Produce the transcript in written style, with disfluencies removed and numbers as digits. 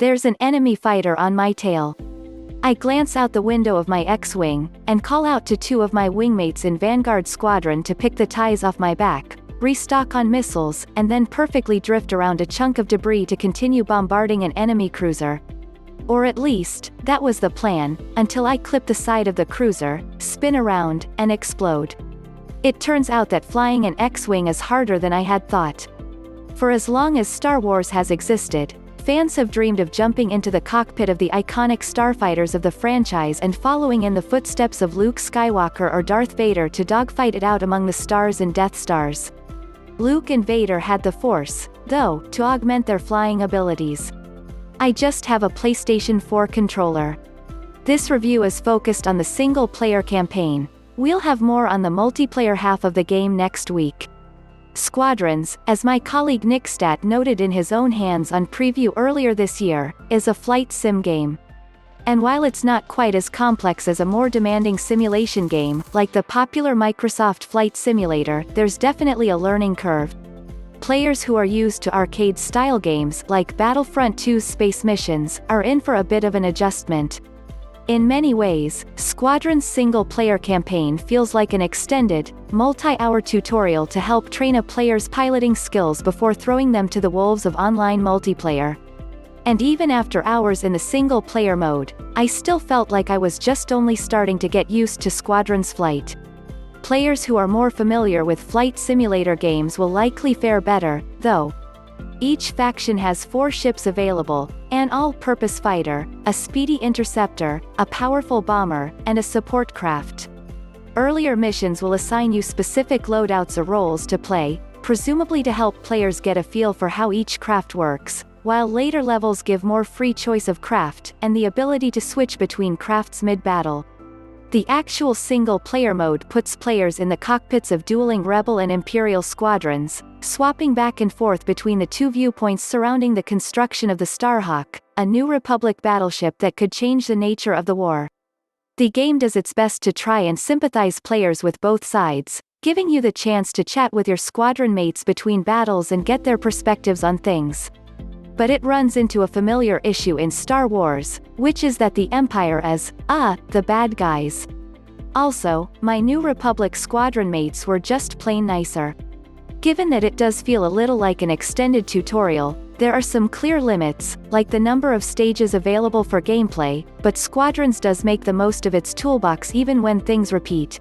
There's an enemy fighter on my tail. I glance out the window of my X-wing, and call out to two of my wingmates in Vanguard Squadron to pick the ties off my back, restock on missiles, and then perfectly drift around a chunk of debris to continue bombarding an enemy cruiser. Or at least, that was the plan, until I clip the side of the cruiser, spin around, and explode. It turns out that flying an X-wing is harder than I had thought. For as long as Star Wars has existed, fans have dreamed of jumping into the cockpit of the iconic starfighters of the franchise and following in the footsteps of Luke Skywalker or Darth Vader to dogfight it out among the stars and Death Stars. Luke and Vader had the Force, though, to augment their flying abilities. I just have a PlayStation 4 controller. This review is focused on the single-player campaign. We'll have more on the multiplayer half of the game next week. Squadrons, as my colleague Nick Statt noted in his own hands-on preview earlier this year, is a flight sim game. And while it's not quite as complex as a more demanding simulation game, like the popular Microsoft Flight Simulator, there's definitely a learning curve. Players who are used to arcade-style games, like Battlefront II's space missions, are in for a bit of an adjustment. In many ways, Squadron's single-player campaign feels like an extended, multi-hour tutorial to help train a player's piloting skills before throwing them to the wolves of online multiplayer. And even after hours in the single-player mode, I still felt like I was just only starting to get used to Squadron's flight. Players who are more familiar with flight simulator games will likely fare better, though. Each faction has 4 ships available, an all-purpose fighter, a speedy interceptor, a powerful bomber, and a support craft. Earlier missions will assign you specific loadouts or roles to play, presumably to help players get a feel for how each craft works, while later levels give more free choice of craft, and the ability to switch between crafts mid-battle. The actual single-player mode puts players in the cockpits of dueling Rebel and Imperial squadrons, swapping back and forth between the 2 viewpoints surrounding the construction of the Starhawk, a New Republic battleship that could change the nature of the war. The game does its best to try and sympathize players with both sides, giving you the chance to chat with your squadron mates between battles and get their perspectives on things. But it runs into a familiar issue in Star Wars, which is that the Empire is, the bad guys. Also, my New Republic squadron mates were just plain nicer. Given that it does feel a little like an extended tutorial, there are some clear limits, like the number of stages available for gameplay, but Squadrons does make the most of its toolbox even when things repeat.